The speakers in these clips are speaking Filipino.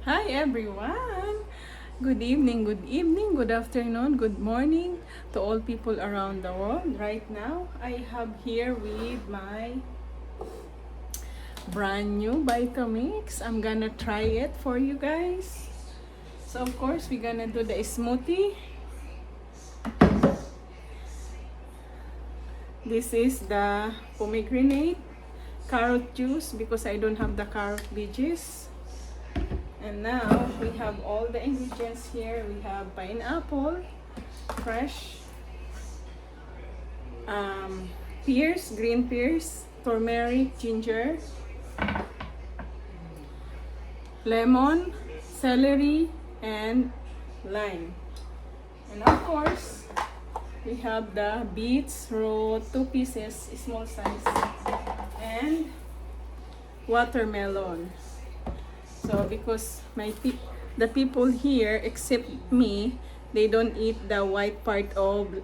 Hi everyone! Good evening, good afternoon, good morning to all people around the world. Right now, I have here with my brand new Vitamix. I'm gonna try it for you guys. So of course, we're gonna do the smoothie. This is the pomegranate carrot juice because I don't have the carrot veggies. And now we have all the ingredients here. We have pineapple, fresh, pears, green pears, turmeric, ginger, lemon, celery, and lime. And of course, we have the beets, raw, 2 pieces, small size, and watermelon. So because the people here except me, they don't eat the white part of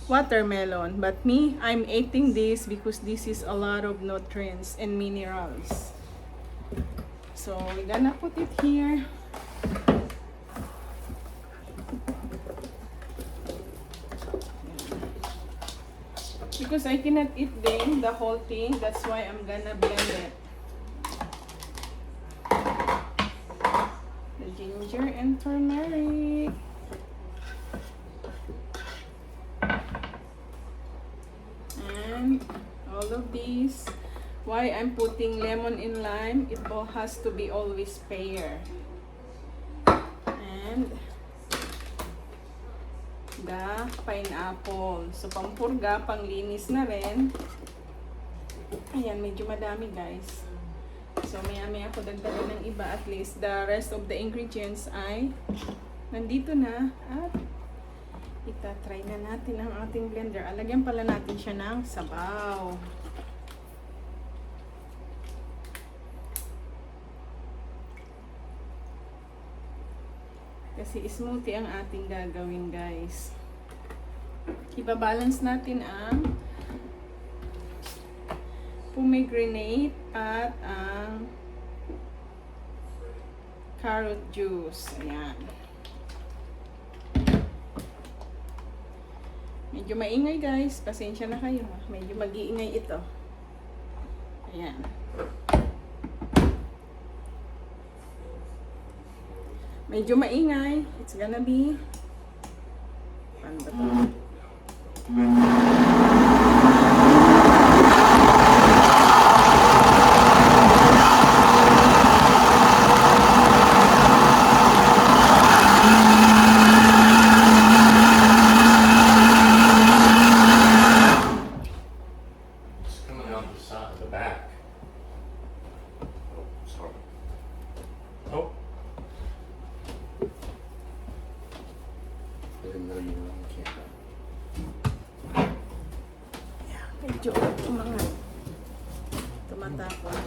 watermelon, but me, I'm eating this because this is a lot of nutrients and minerals. So we're gonna put it here. Because I cannot eat the whole thing, that's why I'm gonna blend it. The ginger and turmeric. And all of these. Why I'm putting lemon and lime, it all has to be always pair. And the pineapple. So pampurga, panglinis na rin. Ayan, medyo madami guys. So maya-maya ako dagdagan ng iba, at least the rest of the ingredients ay nandito na, at itatry na natin ang ating blender. Alagyan pala natin siya ng sabaw. Kasi smoothie ang ating gagawin guys. Ibabalance natin ang pomegranate at ang carrot juice. Ayan. Medyo maingay guys. Pasensya na kayo. Medyo mag-iingay ito. Ayan. Medyo maingay. It's gonna be... Paano ba ito? Medyo umangat. Tumatapon.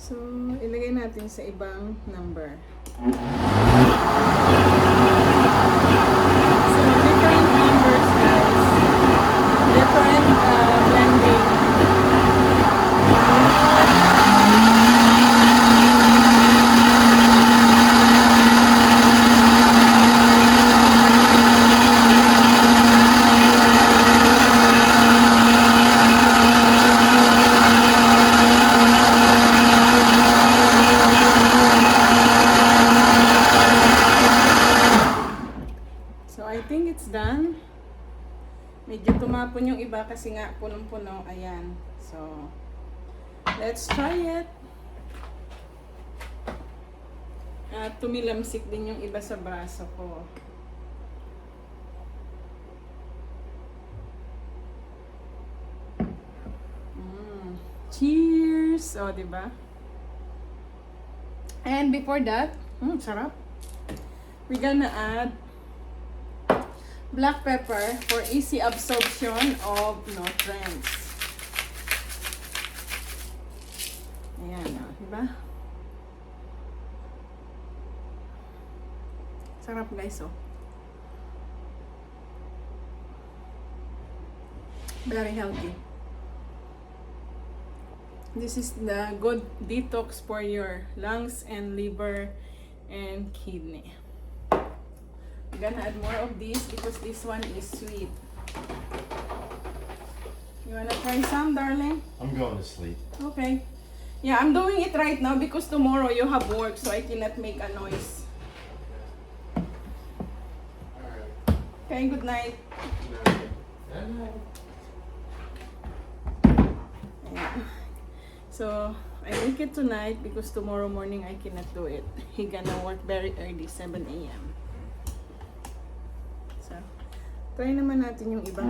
So, ilagay natin sa ibang number. So, different numbers guys. Different blending. I think it's done. Medyo tumapon yung iba kasi nga punong-puno. Ayan. So, let's try it. At tumilamsik din yung iba sa braso ko. Cheers! O, diba? And before that, sarap. We're gonna add black pepper for easy absorption of nutrients. Ayan, o, diba? Sarap guys, oh. Very healthy. This is the good detox for your lungs and liver and kidney. I'm gonna add more of this because this one is sweet. You wanna try some, darling? I'm going to sleep. Okay. Yeah, I'm doing it right now because tomorrow you have work, so I cannot make a noise. Okay, good night. Ayan. So, I make it tonight because tomorrow morning I cannot do it. He gonna work very early, 7 a.m. So, try naman natin yung ibang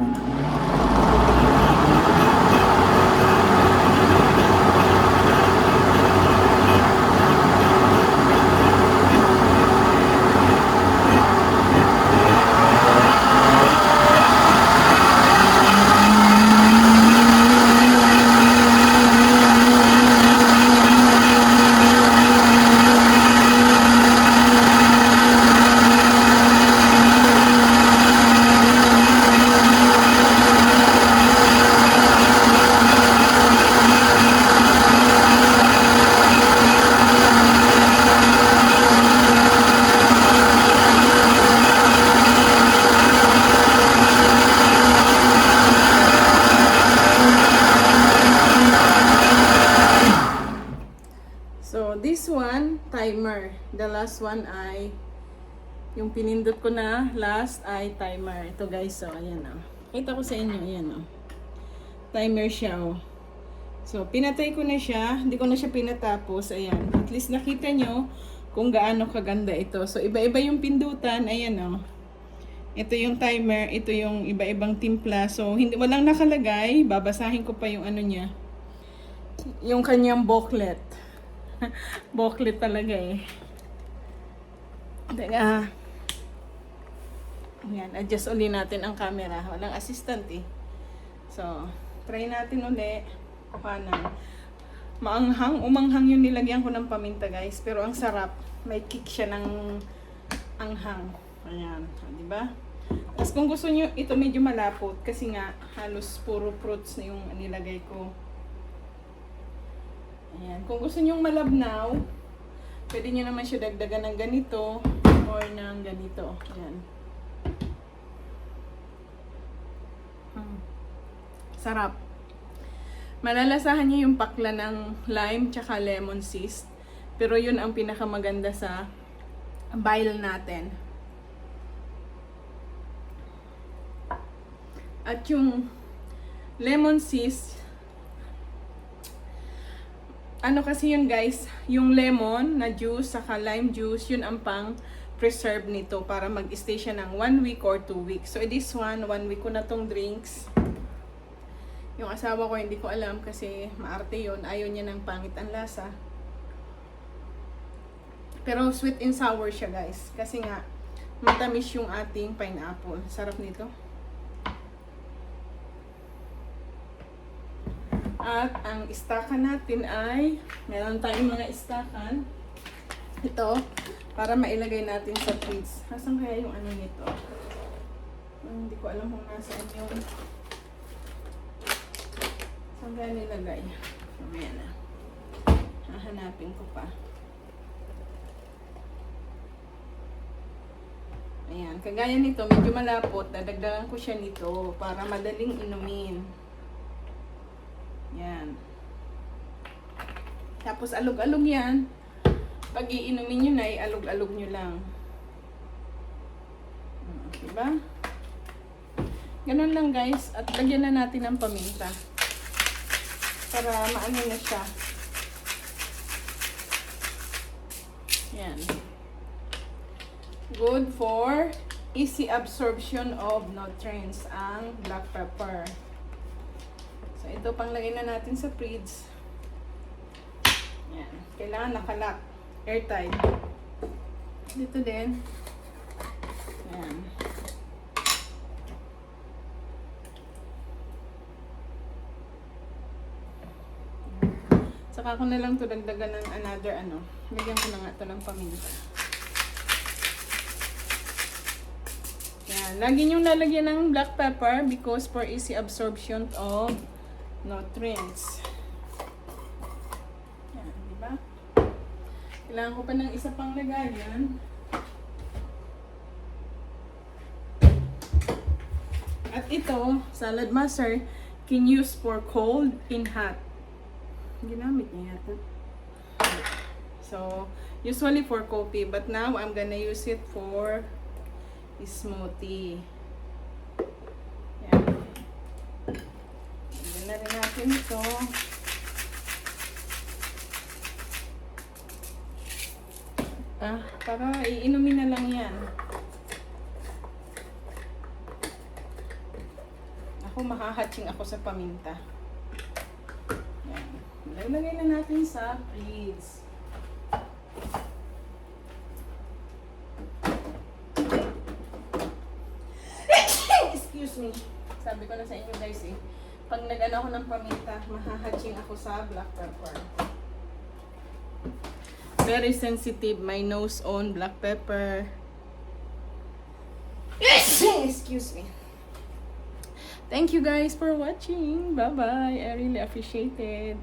timer. The last one ay yung pinindot ko na last ay timer. Ito guys, so ayan oh. Kita ko sa inyo, ayan oh. Timer siya oh. So pinatay ko na siya, hindi ko na siya pinatapos, ayan. At least nakita nyo kung gaano kaganda ito. So iba-iba yung pindutan, ayan oh. Ito yung timer, ito yung iba-ibang timpla. So hindi walang nakalagay, babasahin ko pa yung ano niya. Yung kanyang booklet. Booklet talaga eh. Teka. Ayan, adjust uli natin ang camera. Walang assistant eh. So, try natin uli. Kuhanan. Maanghang, umanghang yung nilagyan ko ng paminta guys. Pero ang sarap. May kick siya ng anghang. Ayan, diba? Tapos kung gusto nyo, ito medyo malapot. Kasi nga, halos puro fruits na yung nilagay ko. Ayan. Kung gusto nyong malabnaw, pwede nyo naman siya dagdagan ng ganito or ng ganito. Ayan. Sarap. Malalasahan nyo yung pakla ng lime tsaka lemon zest. Pero yun ang pinakamaganda sa bile natin. At yung lemon zest, ano kasi yun guys, yung lemon na juice saka lime juice, yun ang pang preserve nito para mag-stay siya ng 1 week or 2 weeks. So this one, 1 week ko na tong drinks. Yung asawa ko hindi ko alam kasi maarte yun, ayaw niya ng pangit ang lasa. Pero sweet and sour siya guys, kasi nga matamis yung ating pineapple. Sarap nito. At ang istakan natin ay, meron tayong mga istakan. Ito, para mailagay natin sa fridge. Nasaan kaya yung ano nito? Hindi ko alam kung nasaan yung... Saan kaya nilagay? Mamaya na. Hahanapin ko pa. Ayan, kagaya nito, medyo malapot. Dadagdagan ko siya nito para madaling inumin. Yan. Tapos alog-alog yan. Pag iinumin nyo na, alog-alog nyo lang. Diba? Ganun lang guys. At lagyan na natin ng paminta. Para maano na siya. Yan. Good for easy absorption of nutrients ang black pepper. So, ito pang lagay na natin sa fridge. Kailangan nakalock. Airtight. Dito din. Ayan. Saka ko na lang to dagdagan ng another ano. Lagyan ko na nga to ng paminta. Yan. Lagi nyo lalagyan ng black pepper because for easy absorption of nutrients. Yan, diba? Kailangan ko pa ng isa pang lagayan. At ito, salad master, can use for cold in hot. Ginamit niya yata. So, usually for coffee, but now I'm gonna use it for smoothie. Yan. Lagyan na rin natin ito. Para iinumin na lang yan. Ako, mahahatching ako sa paminta. Yan. Lagay na natin sa fridge. Excuse me. Sabi ko na sa inyo guys eh. Pag nag-ano ako ng paminta, mahahatching ako sa black pepper. Very sensitive my nose on black pepper. Excuse me. Thank you guys for watching. Bye-bye. I really appreciate it.